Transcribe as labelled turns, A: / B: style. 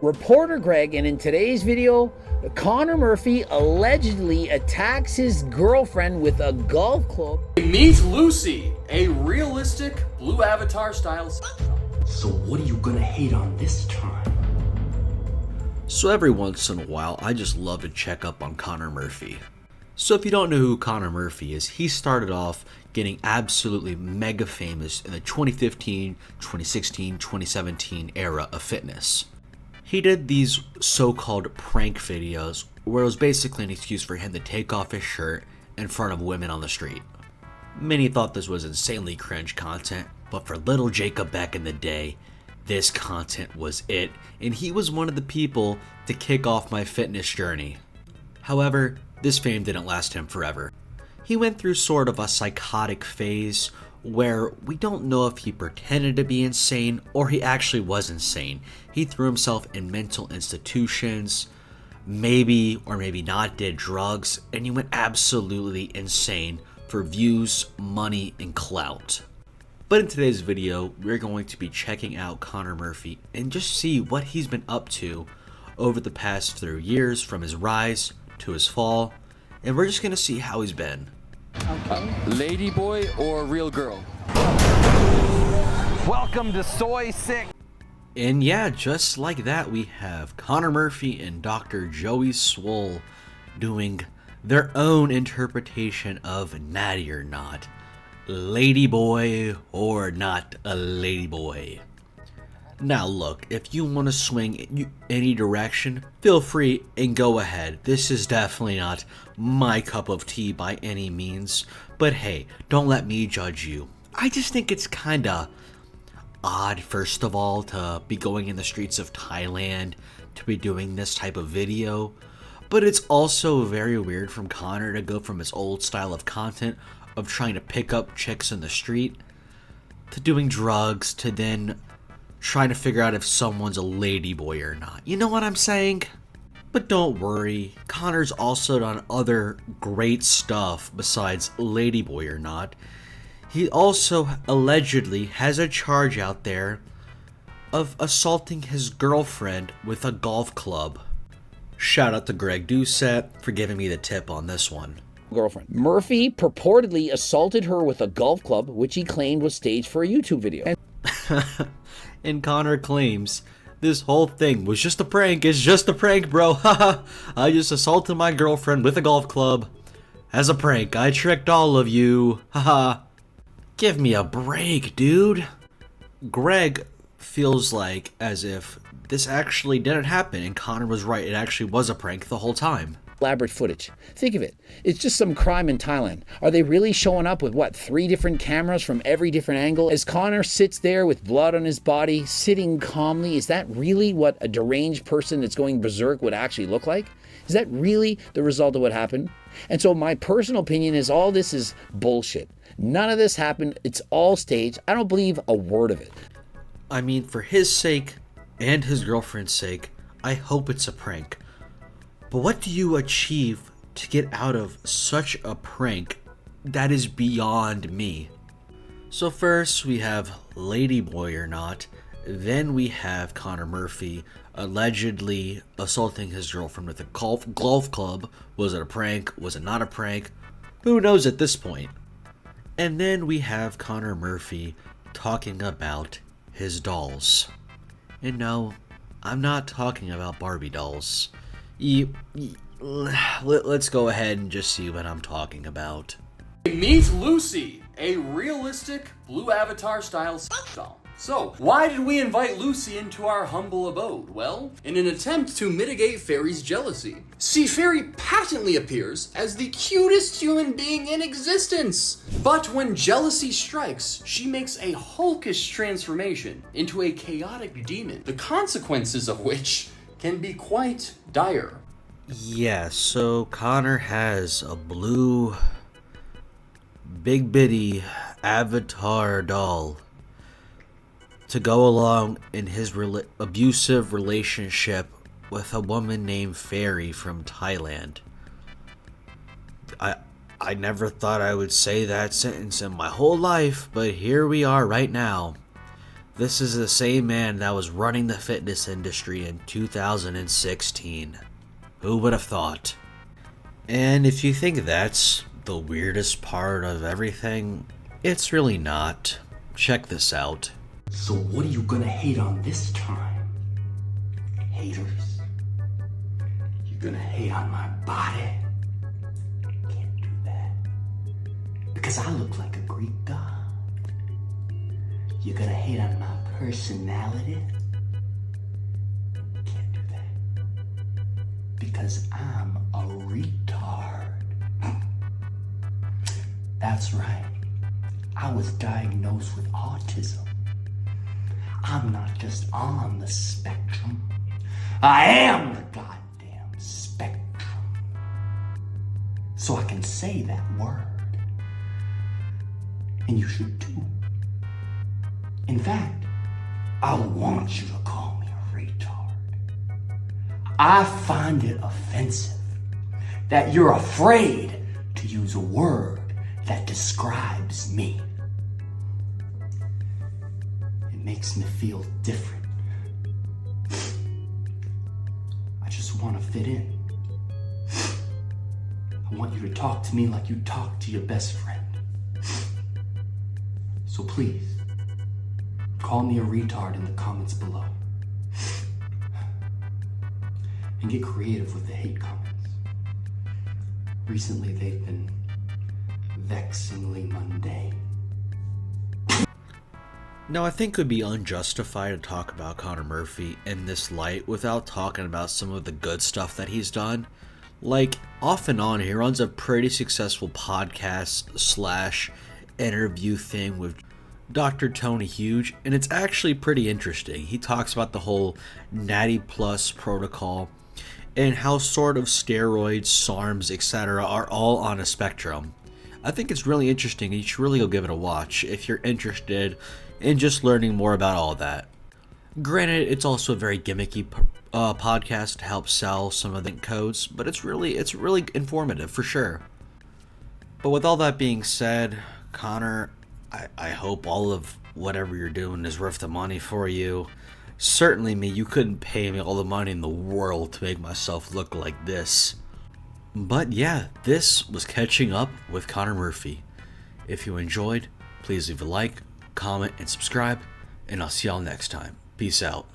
A: Reporter Greg, and in today's video, Connor Murphy allegedly attacks his girlfriend with a golf club.
B: Meet Lucy, a realistic blue avatar style.
C: So what are you gonna hate on this time?
D: So every once in a while, I just love to check up on Connor Murphy. So if you don't know who Connor Murphy is, he started off getting absolutely mega famous in the 2015, 2016, 2017 era of fitness. He did these so-called prank videos where it was basically an excuse for him to take off his shirt in front of women on the street. Many thought this was insanely cringe content, but for little Jacob back in the day, this content was it, and he was one of the people to kick off my fitness journey. However, this fame didn't last him forever. He went through sort of a psychotic phase where we don't know if he pretended to be insane or he actually was insane. He threw himself in mental institutions, maybe or maybe not did drugs, and he went absolutely insane for views, money, and clout. But in today's video, we're going to be checking out Connor Murphy and just see what he's been up to over the past 3 years, from his rise to his fall, and we're just going to see how he's been.
B: Lady boy or real girl?
E: Welcome to Soy Sick.
D: And yeah, just like that, we have Connor Murphy and Dr. Joey Swole doing their own interpretation of Natty or Not, Lady Boy or Not a Lady Boy. Now look, if you want to swing any direction, feel free and go ahead. This is definitely not my cup of tea by any means, but hey, don't let me judge you. I just think it's kinda odd, first of all, to be going in the streets of Thailand to be doing this type of video, but it's also very weird from Connor to go from his old style of content of trying to pick up chicks in the street to doing drugs to then trying to figure out if someone's a lady boy or not. You know what I'm saying? But don't worry, Connor's also done other great stuff besides lady boy or not. He also allegedly has a charge out there of assaulting his girlfriend with a golf club. Shout out to Greg Doucette for giving me the tip on this one.
A: Girlfriend. Murphy purportedly assaulted her with a golf club, which he claimed was staged for a YouTube video.
D: And Connor claims this whole thing was just a prank. It's just a prank, bro. Haha. I just assaulted my girlfriend with a golf club as a prank. I tricked all of you. Haha. Give me a break, dude. Greg feels like as if this actually didn't happen and Connor was right. It actually was a prank the whole time.
A: Elaborate footage. Think of it. It's just some crime in Thailand. Are they really showing up with, what, 3 different cameras from every different angle? As Connor sits there with blood on his body, sitting calmly, is that really what a deranged person that's going berserk would actually look like? Is that really the result of what happened? And so my personal opinion is all this is bullshit. None of this happened. It's all staged. I don't believe a word of it.
D: I mean, for his sake and his girlfriend's sake, I hope it's a prank. But what do you achieve to get out of such a prank? That is beyond me. So first we have Lady Boy or Not, then we have Connor Murphy allegedly assaulting his girlfriend with a golf club. Was it a prank? Was it not a prank? Who knows at this point? And then we have Connor Murphy talking about his dolls. And no, I'm not talking about Barbie dolls. Let's go ahead and just see what I'm talking about.
B: Meet Lucy, a realistic blue avatar style doll. So, why did we invite Lucy into our humble abode? Well, in an attempt to mitigate Fairy's jealousy. See, Fairy patently appears as the cutest human being in existence. But when jealousy strikes, she makes a hulkish transformation into a chaotic demon, the consequences of which can be quite dire.
D: Yeah, so Connor has a blue big bitty avatar doll to go along in his abusive relationship with a woman named Fairy from Thailand. I never thought I would say that sentence in my whole life, but here we are right now. This is the same man that was running the fitness industry in 2016. Who would have thought? And if you think that's the weirdest part of everything, it's really not. Check this out.
C: So what are you gonna hate on this time? Haters? You're gonna hate on my body? Can't do that. Because I look like a Greek god. You're gonna hate on my personality? Can't do that. Because I'm a retard. That's right. I was diagnosed with autism. I'm not just on the spectrum. I am the goddamn spectrum. So I can say that word. And you should too. In fact, I want you to call me a retard. I find it offensive that you're afraid to use a word that describes me. It makes me feel different. I just want to fit in. I want you to talk to me like you talk to your best friend. So please, call me a retard in the comments below. And get creative with the hate comments. Recently, they've been vexingly mundane.
D: Now, I think it would be unjustified to talk about Connor Murphy in this light without talking about some of the good stuff that he's done. Like, off and on, he runs a pretty successful podcast / interview thing with Dr. Tony Huge, and it's actually pretty interesting. He talks about the whole Natty Plus protocol and how sort of steroids, SARMs, etc. are all on a spectrum. I think it's really interesting, and you should really go give it a watch if you're interested in just learning more about all that. Granted, it's also a very gimmicky podcast to help sell some of the codes, but it's really informative for sure. But with all that being said, Connor, I hope all of whatever you're doing is worth the money for you. Certainly me, you couldn't pay me all the money in the world to make myself look like this. But yeah, this was Catching Up with Connor Murphy. If you enjoyed, please leave a like, comment, and subscribe, and I'll see y'all next time. Peace out.